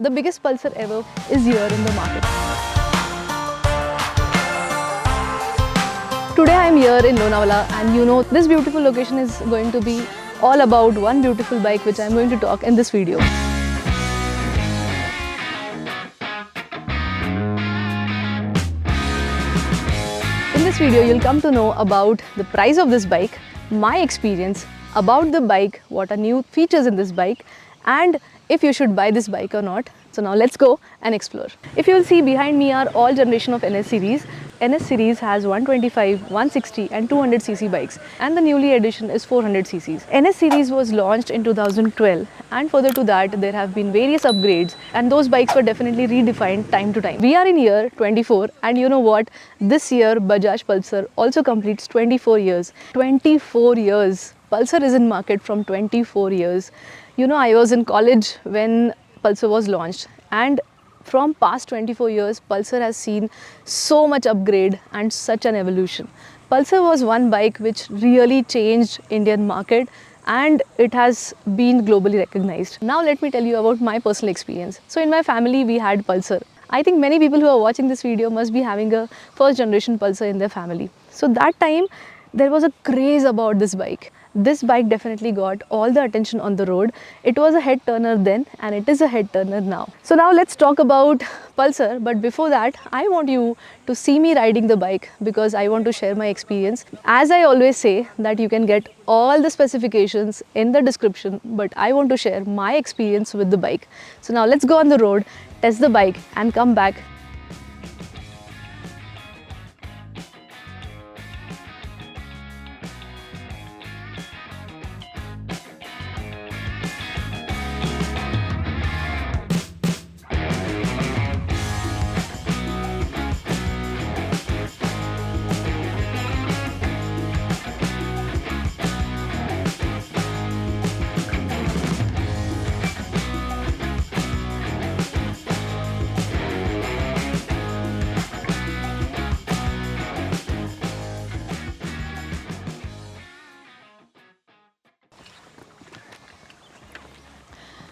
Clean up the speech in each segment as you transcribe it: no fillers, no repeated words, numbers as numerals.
the biggest Pulsar ever is here in the market. Today I am here in Lonavala, and you know this beautiful location is going to be all about one beautiful bike which I am going to talk in this video. In this video you'll come to know about the price of this bike, my experience about the bike, what are new features in this bike, and if you should buy this bike or not. So now let's go and explore. If you will see behind me are all generation of NS series. NS series has 125, 160 and 200cc bikes, and the newly edition is 400cc's. NS series was launched in 2012, and further to that there have been various upgrades, and those bikes were definitely redefined time to time. We are in year 24, and you know what? This year Bajaj Pulsar also completes 24 years. 24 years! Pulsar is in market from 24 years. You know, I was in college when Pulsar was launched, and from past 24 years, Pulsar has seen so much upgrade and such an evolution. Pulsar was one bike which really changed Indian market, and it has been globally recognized. Now let me tell you about my personal experience. So in my family we had Pulsar. I think many people who are watching this video must be having a first generation Pulsar in their family. So that time there was a craze about this bike. This bike definitely got all the attention on the road. It was a head turner then, and it is a head turner now. So now let's talk about Pulsar, but before that I want you to see me riding the bike, because I want to share my experience. As I always say that you can get all the specifications in the description, but I want to share my experience with the bike. So now let's go on the road, test the bike and come back.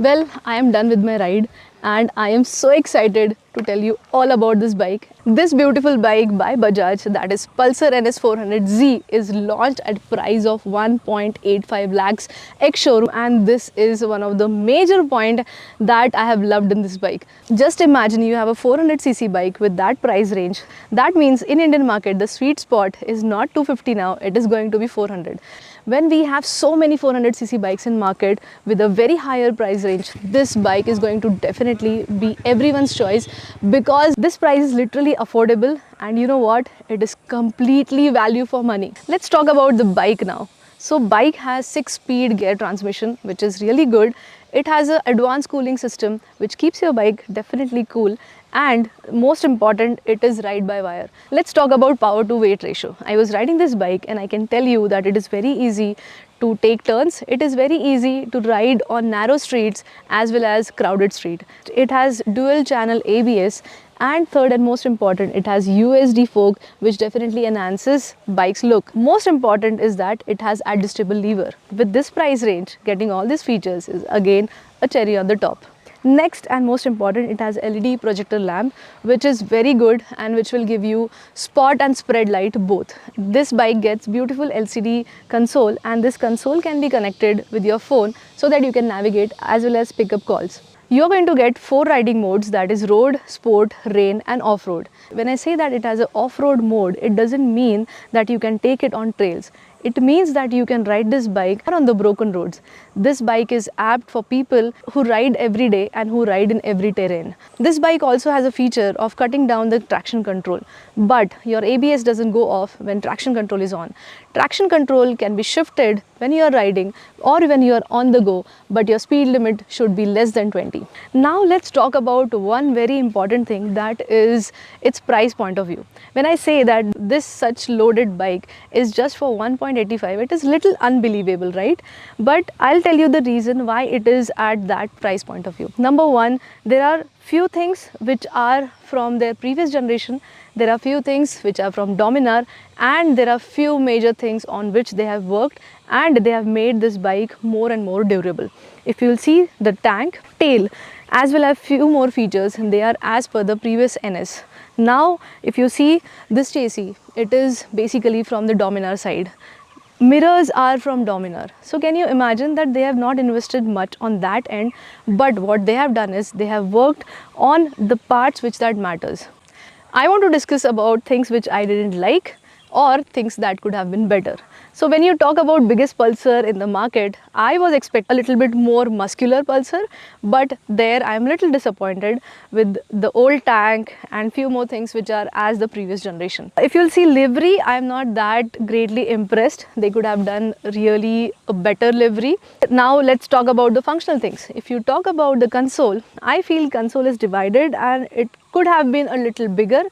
Well, I am done with my ride, and I am so excited to tell you all about this bike. This beautiful bike by Bajaj, that is Pulsar NS 400Z, is launched at price of 1.85 lakhs ex-showroom, and this is one of the major point that I have loved in this bike. Just imagine you have a 400cc bike with that price range. That means in Indian market the sweet spot is not 250 now, it is going to be 400. When we have so many 400cc bikes in market with a very higher price range, this bike is going to definitely be everyone's choice, because this price is literally affordable, and you know what? It is completely value for money. Let's talk about the bike now. So bike has 6-speed gear transmission, which is really good. It has an advanced cooling system which keeps your bike definitely cool, and most important, it is ride by wire. Let's talk about power to weight ratio. I was riding this bike and I can tell you that it is very easy to take turns. It is very easy to ride on narrow streets as well as crowded street. It has dual channel ABS, and third and most important, it has USD fork, which definitely enhances bike's look. Most important is that it has adjustable lever. With this price range, getting all these features is again a cherry on the top. Next and most important, it has LED projector lamp, which is very good and which will give you spot and spread light both. This bike gets beautiful LCD console, and this console can be connected with your phone so that you can navigate as well as pick up calls. You're going to get 4 riding modes, that is road, sport, rain and off-road. When I say that it has an off-road mode, it doesn't mean that you can take it on trails. It means that you can ride this bike on the broken roads. This bike is apt for people who ride every day and who ride in every terrain. This bike also has a feature of cutting down the traction control, but your ABS doesn't go off when traction control is on. Traction control can be shifted when you are riding or when you are on the go, but your speed limit should be less than 20. Now let's talk about one very important thing, that is its price point of view. When I say that this such loaded bike is just for 1.85, it is little unbelievable, right? But I'll tell you the reason why it is at that price point of view. Number one, there are few things which are from their previous generation, there are few things which are from Dominar, and there are few major things on which they have worked and they have made this bike more and more durable. If you will see the tank, tail, as well as few more features, they are as per the previous NS. Now if you see this chassis, it is basically from the Dominar side. Mirrors are from Dominar. So can you imagine that they have not invested much on that end, but what they have done is they have worked on the parts which that matters. I want to discuss about things which I didn't like or things that could have been better. So when you talk about biggest Pulsar in the market, I was expecting a little bit more muscular Pulsar, but there I am a little disappointed with the old tank and few more things which are as the previous generation. If you'll see livery, I am not that greatly impressed. They could have done really a better livery. Now let's talk about the functional things. If you talk about the console, I feel console is divided and it could have been a little bigger,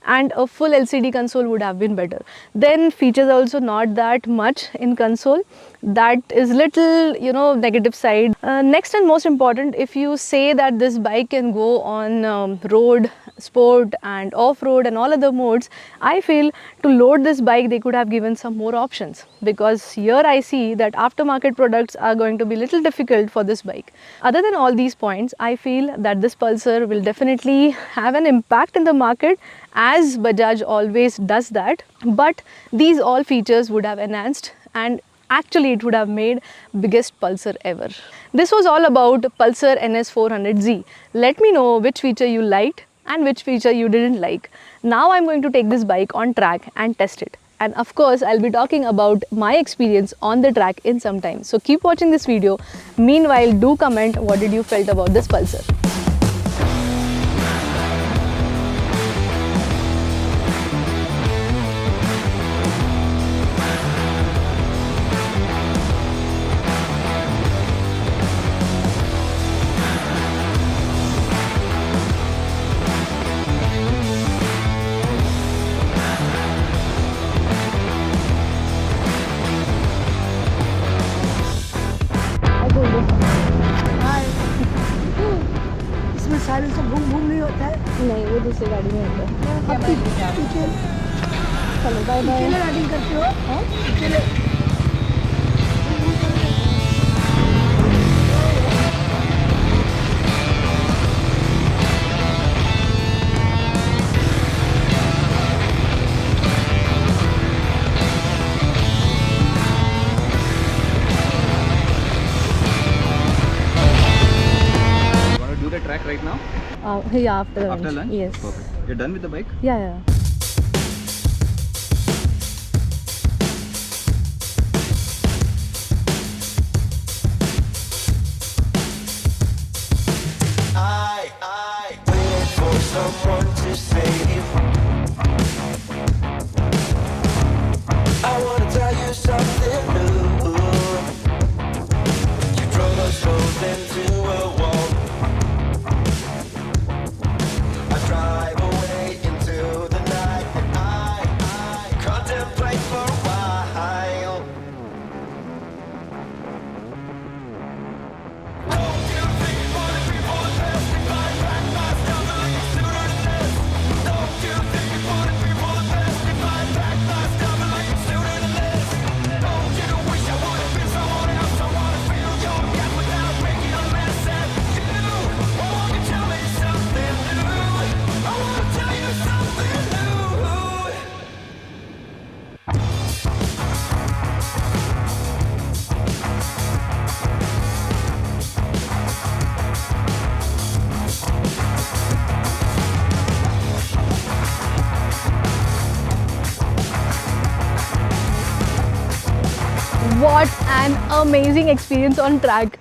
and a full LCD console would have been better. Then features also not that much in console. That is little, negative side. Next and most important, if you say that this bike can go on road, sport and off-road and all other modes, I feel to load this bike they could have given some more options, because here I see that aftermarket products are going to be little difficult for this bike. Other than all these points, I feel that this Pulsar will definitely have an impact in the market, as Bajaj always does that, but these all features would have enhanced and actually it would have made biggest Pulsar ever. This was all about Pulsar NS400Z. Let me know which feature you liked and which feature you didn't like. Now I'm going to take this bike on track and test it. And of course, I'll be talking about my experience on the track in some time. So keep watching this video. Meanwhile, do comment what did you felt about this Pulsar. Silencer घूम घूम नहीं होता है। नहीं, वो दूसरी गाड़ी में होता है। चलो बाय बाय। राइडिंग करते हो? हाँ? The track right now? Yeah, after lunch? Yes. Perfect. You're done with the bike? Yeah. I wait for someone to save. I wanna tell you something new. You drove us both into a wall. I drive away into the night, and I contemplate for a while. Don't you think it would be for the best if I pack my stuff and leave sooner than this? Don't you think it would be for the best if I pack my stuff and leave sooner than this? Don't you wish I would have been someone else? I wanna feel your gap without making a mess at you. Oh, won't you tell me something new? I wanna tell you something new. What an amazing experience on track.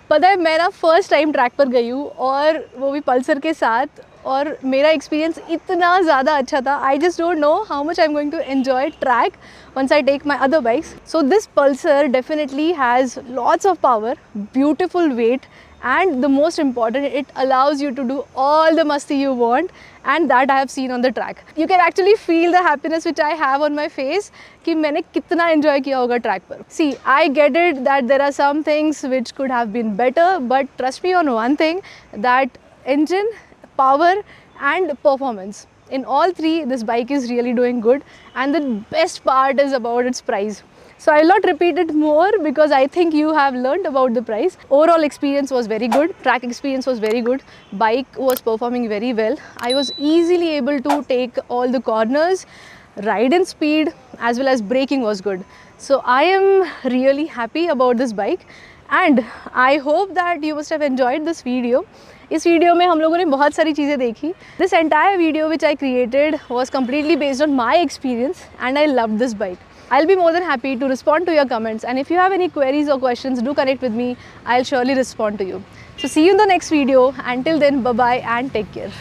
पता है मैं ना first time track पर गई हूँ और वो भी पल्सर के साथ, और मेरा एक्सपीरियंस इतना ज़्यादा अच्छा था. I just don't know how much I am going to enjoy track once I take my other bikes. So this Pulsar definitely has lots of power, beautiful weight, and the most important, it allows you to do all the masti you want, and that I have seen on the track. You can actually feel the happiness which I have on my face कि मैंने कितना enjoy किया होगा track पर. See, I get it that there are some things which could have been better, but trust me on one thing, that engine power and performance. In all three, this bike is really doing good, and the best part is about its price. So I'll not repeat it more because I think you have learned about the price. Overall experience was very good, track experience was very good, bike was performing very well. I was easily able to take all the corners, ride in speed, as well as braking was good. So I am really happy about this bike, and I hope that you must have enjoyed this video. इस video में हम लोगों ने बहुत सारी चीज़ें देखी. This entire video which I created was completely based on my experience, and I loved this bike. I'll be more than happy to respond to your comments, and if you have any queries or questions, do connect with me. I'll surely respond to you. So see you in the next video. Until then, bye bye and take care.